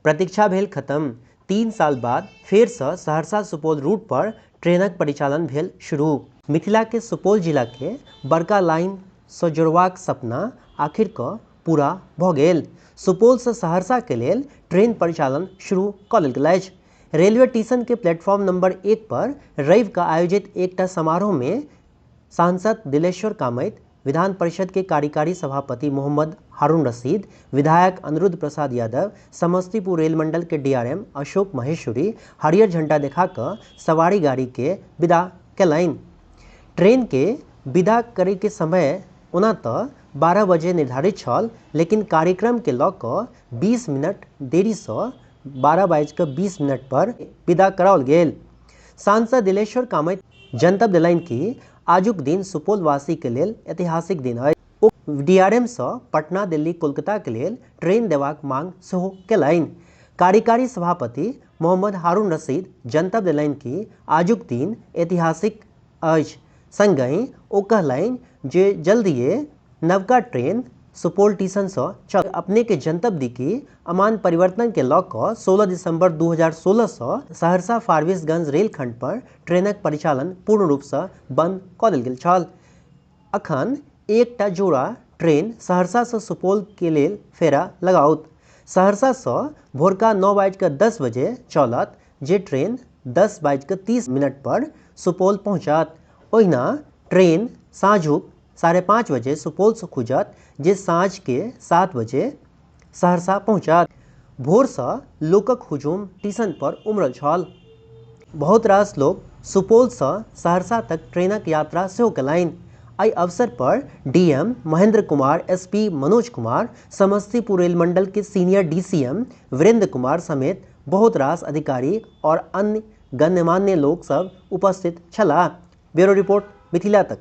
प्रतीक्षा भेल खत्म। 3 साल बाद फेर सँ सहरसा सुपौल रूट पर ट्रेनक परिचालन भेल शुरू। मिथिला के सुपौल जिला के बड़का लाइन सँ जोड़बाक सपना आखिर क पूरा भ गेल। सुपौल सँ सहरसा के लेल ट्रेन परिचालन शुरू क लेल गेल अछि। रेलवे स्टेशन के प्लेटफॉर्म नंबर 1 पर रवि का आयोजित एकटा समारोह में सांसद दिलेश्वर कामैत, विधान परिषद के कार्यकारी सभापति मोहम्मद हारून रशीद, विधायक अनिरुद्ध प्रसाद यादव, समस्तीपुर रेल मंडल के डीआरएम अशोक महेश्वरी हरियर झंडा देखा कर सवारी गाड़ी के विदा कैलनि। ट्रेन के विदा करे के समय ओना तो 12 बजे निर्धारित छल, लेकिन कार्यक्रम के लऽ कऽ 20 मिनट देरी सँ 12:20 पर विदा कराओल गेल। सांसद दिलेश्वर कामैत जनतब देलनि कि आजुक दिन सुपौल वासी के लेल ऐतिहासिक दिन अछि। ओ डीआरएम सँ पटना, दिल्ली, कोलकाता के लेल ट्रेन देबाक मांग सेहो केलनि। कार्यकारी सभापति मोहम्मद हारून रशीद जनतब देलनि कि आजुक दिन ऐतिहासिक अछि। संगहि ओ कहलनि जे जल्दिये नवका ट्रेन सुपौल स्टेशन सँ चल। अपने के जनतब दी कि अमान परिवर्तन के लऽ कऽ 16 दिसंबर 2016 सँ सहरसा फारबिसगंज रेलखंड पर ट्रेनक परिचालन पूर्ण रूप सँ बंद कऽ देल गेल छल। अखन एकटा जोड़ा ट्रेन सहरसा सँ सुपौल के लेल फेरा लगाओत। सहरसा सँ भोरका 9:10 बजे चलत, जे ट्रेन 10:30 पर सुपौल पहुँचत। ओहिना ट्रेन साँझुक 5:30 बजे सुपौल सँ खुजत, जे साँझ के 7 बजे सहरसा पहुँचत। भोर सँ लोकक हुजूम स्टेशन पर उमड़ल छल। बहुत रास लोक सुपौल सँ सहरसा तक ट्रेनक यात्रा सेहो कयलनि। एहि अवसर पर डीएम महेंद्र कुमार, एसपी मनोज कुमार, समस्तीपुर रेल मंडल के सीनियर डीसीएम वीरेंद्र कुमार समेत बहुत रास अधिकारी और अन्य गणमान्य लोक सब उपस्थित छलाह। ब्यूरो रिपोर्ट, मिथिला तक।